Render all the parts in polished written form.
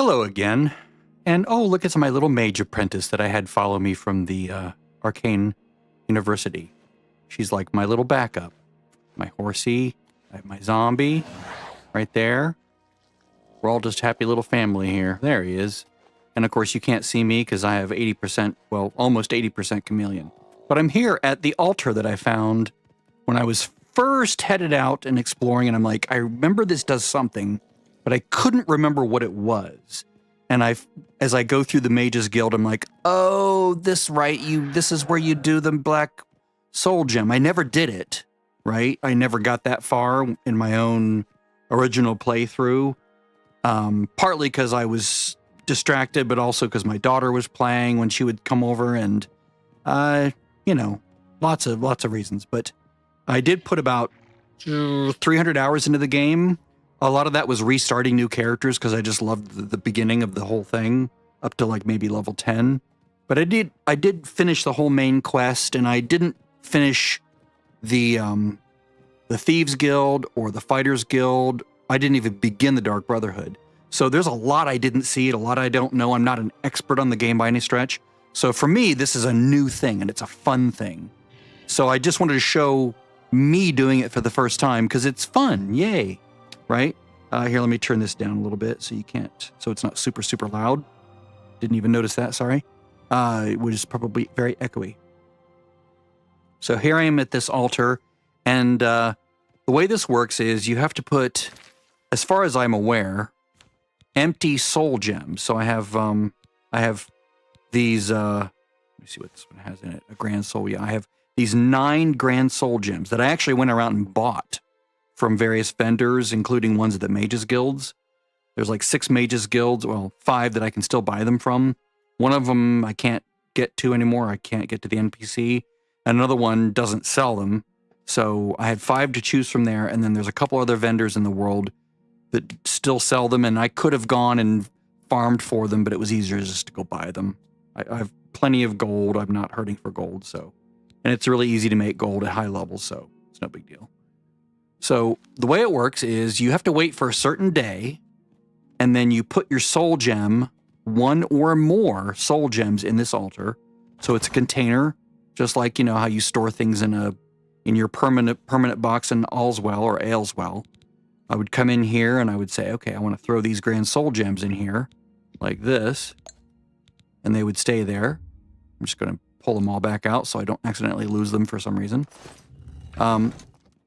Hello again. And oh, look, it's my little mage apprentice that I had follow me from the Arcane University. She's like my little backup. My horsey, I have my zombie right there. We're all just happy little family here. There he is. And of course, you can't see me because I have 80%, well, almost 80% chameleon. But I'm here at the altar that I found when I was first headed out and exploring. And I'm like, I remember this does something, but I couldn't remember what it was. And as I go through the Mages Guild, I'm like, oh, this is where you do the Black Soul Gem. I never did it, right? I never got that far in my own original playthrough. Partly because I was distracted, but also because my daughter was playing when she would come over, and you know, lots of reasons. But I did put about 300 hours into the game. A lot of that was restarting new characters because I just loved the beginning of the whole thing up to like maybe level 10. But I did finish the whole main quest, and I didn't finish the Thieves Guild or the Fighters Guild. I didn't even begin the Dark Brotherhood. So there's a lot I didn't see, a lot I don't know. I'm not an expert on the game by any stretch. So for me, this is a new thing, and it's a fun thing. So I just wanted to show me doing it for the first time because it's fun. Yay. Right? Here, let me turn this down a little bit so it's not super, super loud. Didn't even notice that, sorry. It was probably very echoey. So here I am at this altar, and the way this works is you have to put, as far as I'm aware, empty soul gems. So I have these, let me see what this one has in it, a grand soul. Yeah, I have these 9 grand soul gems that I actually went around and bought from various vendors, including ones at the Mages Guilds. There's like 6 Mages Guilds, well, 5 that I can still buy them from. One of them I can't get to anymore. I can't get to the NPC. Another one doesn't sell them. So I had 5 to choose from there, and then there's a couple other vendors in the world that still sell them, and I could have gone and farmed for them, but it was easier just to go buy them. I have plenty of gold. I'm not hurting for gold, so. And it's really easy to make gold at high levels, so it's no big deal. So the way it works is you have to wait for a certain day, and then you put your soul gem, 1 or more soul gems in this altar. So it's a container, just like, you know, how you store things in your permanent box in Allswell or Ailswell. I would come in here and I would say, okay, I want to throw these grand soul gems in here like this, and they would stay there. I'm just going to pull them all back out so I don't accidentally lose them for some reason. But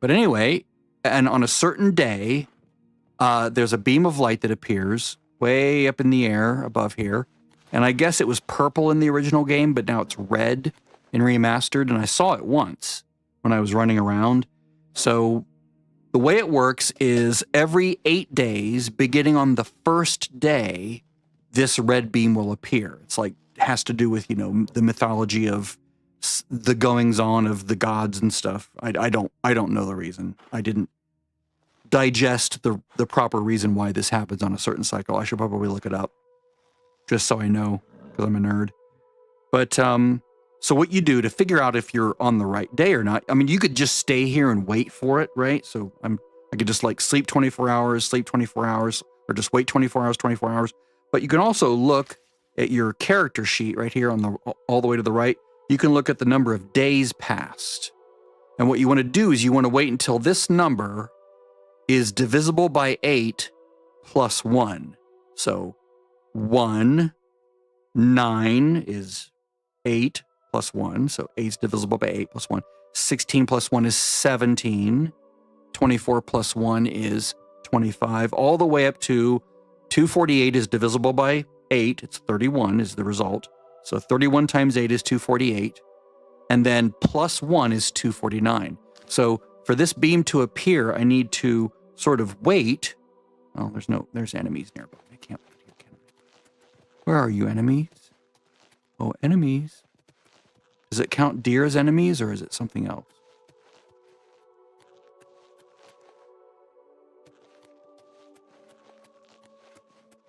anyway, and on a certain day, there's a beam of light that appears way up in the air above here. And I guess it was purple in the original game, but now it's red in Remastered. And I saw it once when I was running around. So the way it works is every 8 days, beginning on the first day, this red beam will appear. It's like, has to do with, you know, the mythology of the goings on of the gods and stuff. I don't know the reason. I didn't digest the proper reason why this happens on a certain cycle. I should probably look it up just so I know, because I'm a nerd. But so what you do to figure out if you're on the right day or not, I mean, you could just stay here and wait for it, right? So I could just like sleep 24 hours, sleep 24 hours, or just wait 24 hours, 24 hours. But you can also look at your character sheet right here on all the way to the right. You can look at the number of days passed. And what you want to do is you want to wait until this number is divisible by 8 plus 1. So 1, 9 is 8 plus 1. So 8 is divisible by 8 plus 1. 16 plus 1 is 17. 24 plus 1 is 25. All the way up to 248 is divisible by 8. It's 31 is the result. So 31 times 8 is 248. And then plus 1 is 249. So for this beam to appear, I need to sort of wait. Oh, there's enemies nearby. I can't wait here, can I? Where are you, enemies? Oh, enemies. Does it count deer as enemies, or is it something else?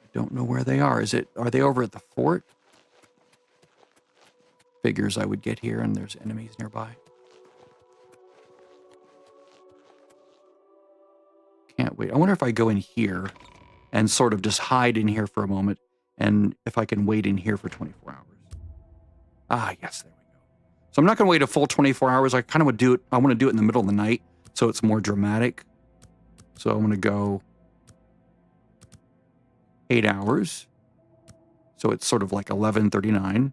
I don't know where they are. Are they over at the fort? Figures I would get here, and there's enemies nearby. Can't wait. I wonder if I go in here and sort of just hide in here for a moment. And if I can wait in here for 24 hours. Ah, yes, there we go. So I'm not going to wait a full 24 hours. I kind of would do it. I want to do it in the middle of the night so it's more dramatic. So I'm going to go 8 hours. So it's sort of like 11:39.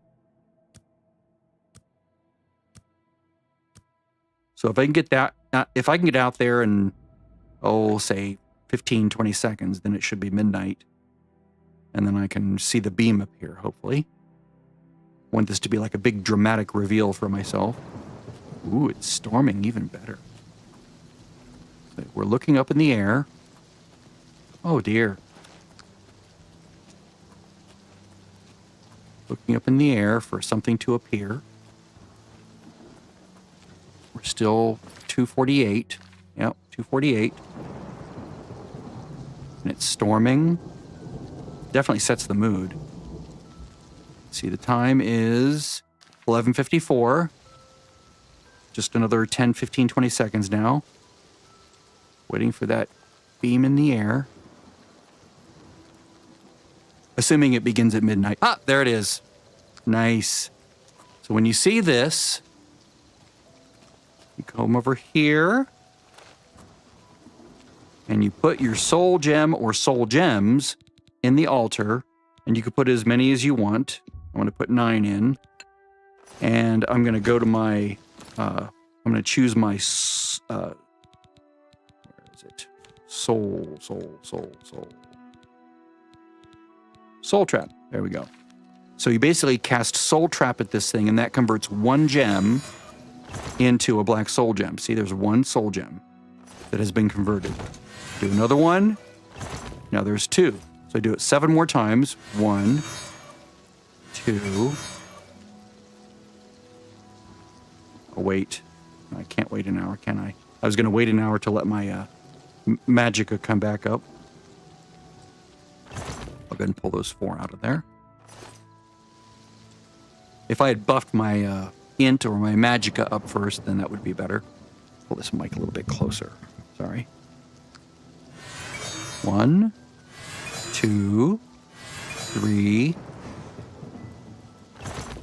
So if I can get that, if I can get out there in, say 15, 20 seconds, then it should be midnight. And then I can see the beam appear, hopefully. I want this to be like a big dramatic reveal for myself. Ooh, it's storming even better. So we're looking up in the air. Oh dear. Looking up in the air for something to appear. We're still 248. Yep, 248. And it's storming. Definitely sets the mood. See, the time is 11:54. Just another 10, 15, 20 seconds now. Waiting for that beam in the air. Assuming it begins at midnight. Ah, there it is. Nice. So when you see this, you come over here and you put your soul gem or soul gems in the altar, and you can put as many as you want. I want to put 9 in, and I'm going to go to my, I'm going to choose my, where is it? Soul Trap. There we go. So you basically cast Soul Trap at this thing, and that converts 1 gem into a black soul gem. See, there's 1 soul gem that has been converted. Do another one. Now there's 2. So I do it 7 more times. 1, 2. Oh, wait. I can't wait an hour, can I? I was going to wait an hour to let my Magicka come back up. I'll go ahead and pull those 4 out of there. If I had buffed my Int or my Magicka up first, then that would be better. Pull this mic a little bit closer. Sorry. 1, 2, 3.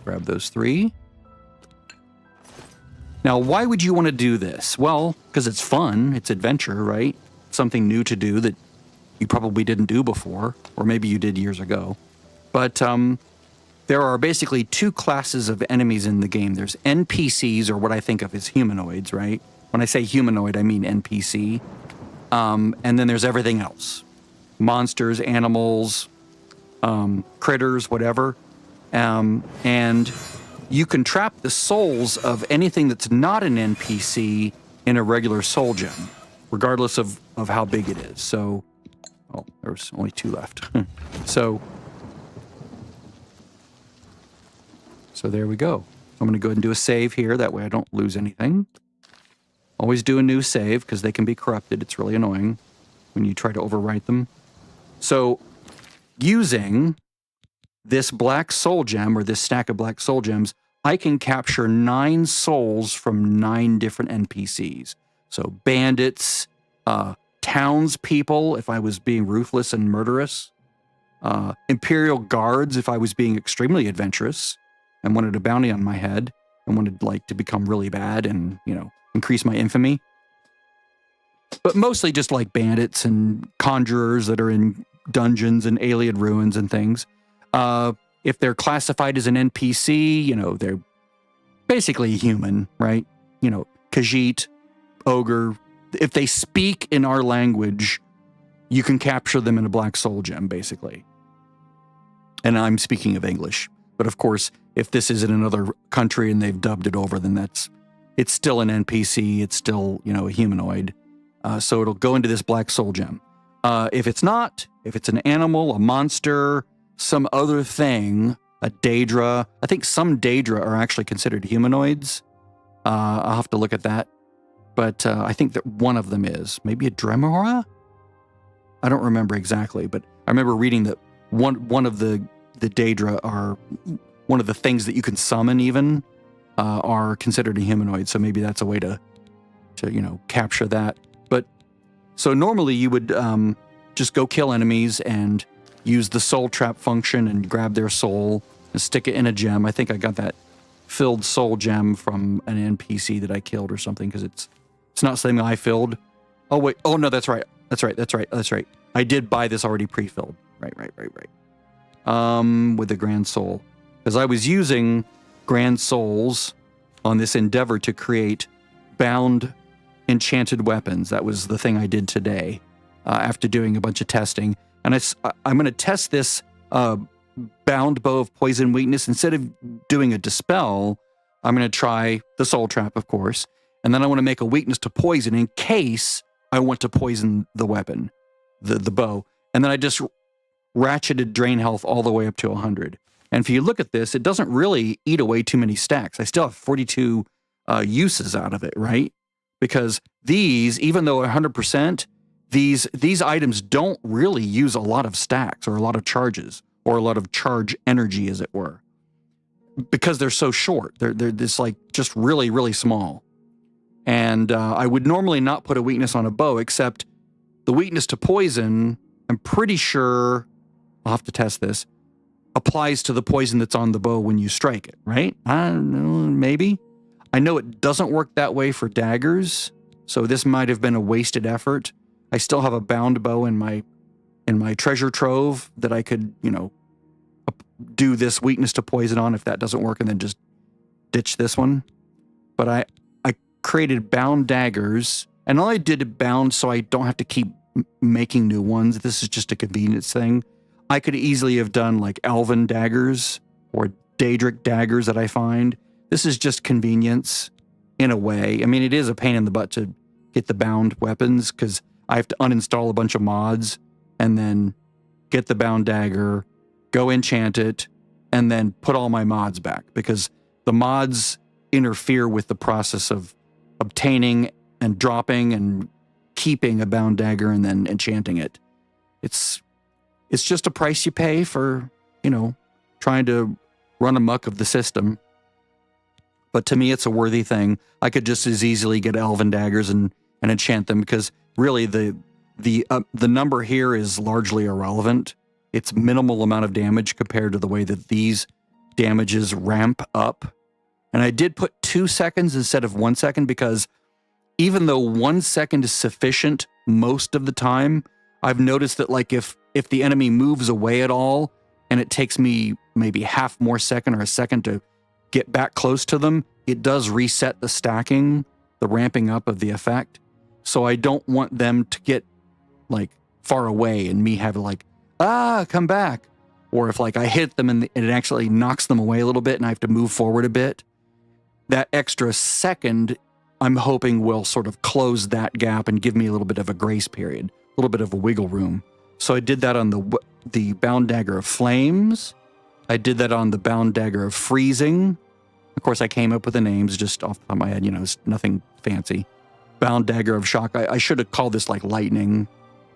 Grab those 3. Now, why would you want to do this? Well, because it's fun. It's adventure, right? Something new to do that you probably didn't do before, or maybe you did years ago. But there are basically 2 classes of enemies in the game. There's NPCs, or what I think of as humanoids, right? When I say humanoid, I mean NPC. And then there's everything else. Monsters, animals, critters, whatever. And you can trap the souls of anything that's not an NPC in a regular soul gem, regardless of how big it is. So, oh, there's only 2 left. So there we go. I'm going to go ahead and do a save here. That way I don't lose anything. Always do a new save because they can be corrupted. It's really annoying when you try to overwrite them. So using this black soul gem, or this stack of black soul gems, I can capture 9 souls from 9 different NPCs. So bandits, townspeople, if I was being ruthless and murderous, Imperial guards, if I was being extremely adventurous and wanted a bounty on my head and wanted like to become really bad and, you know, increase my infamy. But mostly just like bandits and conjurers that are in dungeons and alien ruins and things. If they're classified as an NPC, you know, they're basically human, right? You know, Khajiit, ogre. If they speak in our language, you can capture them in a black soul gem, basically. And I'm speaking of English. But of course, if this is in another country and they've dubbed it over, then it's still an NPC. It's still, you know, a humanoid. So it'll go into this black soul gem. If it's not, if it's an animal, a monster, some other thing, a Daedra. I think some Daedra are actually considered humanoids. I'll have to look at that. But I think that one of them is. Maybe a Dremora? I don't remember exactly, but I remember reading that one of the Daedra are one of the things that you can summon even are considered a humanoid. So maybe that's a way to you know, capture that. But so normally you would just go kill enemies and use the soul trap function and grab their soul and stick it in a gem. I think I got that filled soul gem from an NPC that I killed or something, because it's not something I filled. Oh wait, oh no, that's right. I did buy this already pre-filled. Right. With the Grand Soul. Because I was using Grand Souls on this endeavor to create bound enchanted weapons. That was the thing I did today after doing a bunch of testing. And I'm going to test this bound bow of poison weakness. Instead of doing a dispel, I'm going to try the soul trap, of course. And then I want to make a weakness to poison in case I want to poison the weapon, the bow. And then I just ratcheted drain health all the way up to 100. And if you look at this, it doesn't really eat away too many stacks. I still have 42 uses out of it, right? Because these, even though 100%, these items don't really use a lot of stacks or a lot of charges or a lot of charge energy, as it were, because they're so short. They're this like just really, really small. And I would normally not put a weakness on a bow, except the weakness to poison, I'm pretty sure, I'll have to test this, applies to the poison that's on the bow when you strike it, right? I don't know, maybe. I know it doesn't work that way for daggers, so this might have been a wasted effort. I still have a bound bow in my treasure trove that I could, do this weakness to poison on if that doesn't work, and then just ditch this one. But I created bound daggers, and all I did bound so I don't have to keep making new ones. This is just a convenience thing. I could easily have done like elven daggers or daedric daggers that I find. This is just convenience in a way. I mean, it is a pain in the butt to get the bound weapons because I have to uninstall a bunch of mods and then get the bound dagger, go enchant it, and then put all my mods back, because the mods interfere with the process of obtaining and dropping and keeping a bound dagger and then enchanting it. It's just a price you pay for, trying to run amok of the system. But to me, it's a worthy thing. I could just as easily get elven daggers and enchant them, because really the number here is largely irrelevant. It's minimal amount of damage compared to the way that these damages ramp up. And I did put 2 seconds instead of 1 second, because even though 1 second is sufficient most of the time, I've noticed that like if the enemy moves away at all and it takes me maybe half more second or a second to get back close to them, it does reset the stacking, the ramping up of the effect. So I don't want them to get like far away and me have like, come back. Or if like I hit them and it actually knocks them away a little bit and I have to move forward a bit, that extra second, I'm hoping will sort of close that gap and give me a little bit of a grace period, a little bit of a wiggle room. So I did that on the bound dagger of flames. I did that on the bound dagger of freezing. Of course, I came up with the names just off the top of my head, it's nothing fancy. Bound dagger of shock. I should have called this like lightning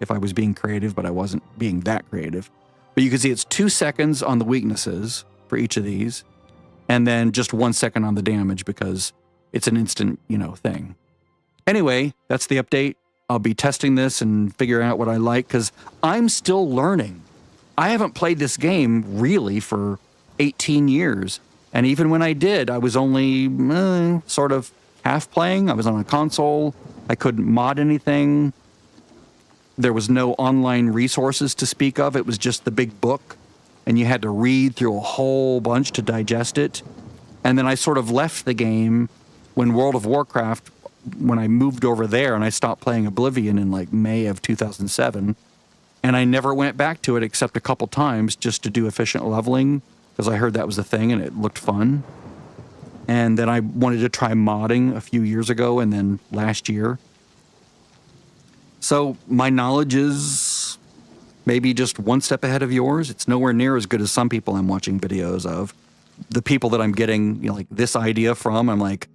if I was being creative, but I wasn't being that creative. But you can see it's 2 seconds on the weaknesses for each of these, and then just 1 second on the damage because it's an instant, thing. Anyway, that's the update. I'll be testing this and figuring out what I like, because I'm still learning. I haven't played this game really for 18 years. And even when I did, I was only sort of half playing. I was on a console. I couldn't mod anything. There was no online resources to speak of. It was just the big book, and you had to read through a whole bunch to digest it. And then I sort of left the game when World of Warcraft, when I moved over there and I stopped playing Oblivion in like May of 2007. And I never went back to it except a couple times just to do efficient leveling, because I heard that was a thing and it looked fun. And then I wanted to try modding a few years ago and then last year. So my knowledge is maybe just one step ahead of yours. It's nowhere near as good as some people I'm watching videos of. The people that I'm getting like this idea from, I'm like,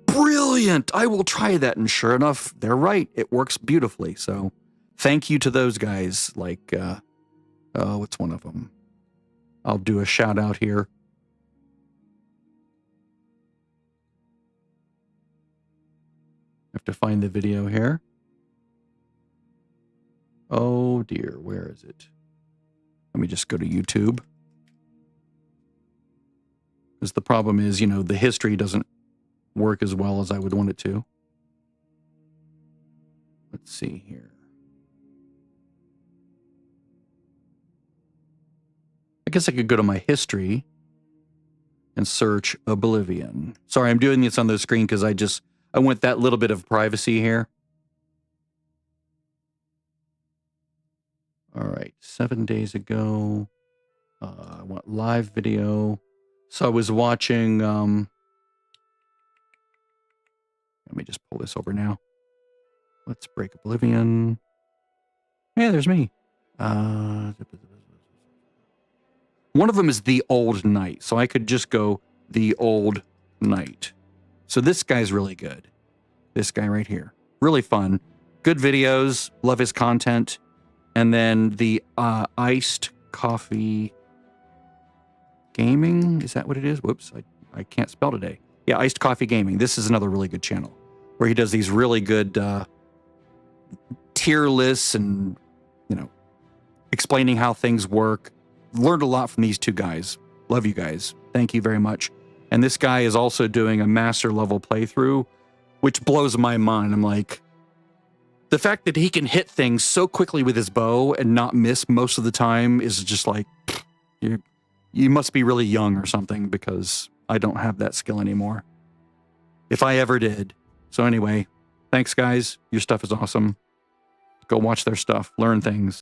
brilliant, I will try that. And sure enough, they're right. It works beautifully. So thank you to those guys. Like, what's one of them? I'll do a shout out here. I have to find the video here. Oh dear, where is it? Let me just go to YouTube. Because the problem is, you know, the history doesn't work as well as I would want it to. Let's see here. I guess I could go to my history and search Oblivion. Sorry, I'm doing this on the screen because I want that little bit of privacy here. All right, 7 days ago. I want live video. So I was watching, let me just pull this over now. Let's break Oblivion. Yeah, there's me. One of them is The Old Knight. So I could just go The Old Knight. So this guy's really good. This guy right here. Really fun. Good videos. Love his content. And then the Iced Coffee Gaming. Is that what it is? Whoops, I can't spell today. Yeah, Iced Coffee Gaming. This is another really good channel where he does these really good tier lists and, you know, explaining how things work. Learned a lot from these two guys. Love you guys. Thank you very much. And this guy is also doing a master level playthrough, which blows my mind. I'm like, the fact that he can hit things so quickly with his bow and not miss most of the time is just like, you must be really young or something, because I don't have that skill anymore. If I ever did. So anyway, thanks guys. Your stuff is awesome. Go watch their stuff. Learn things.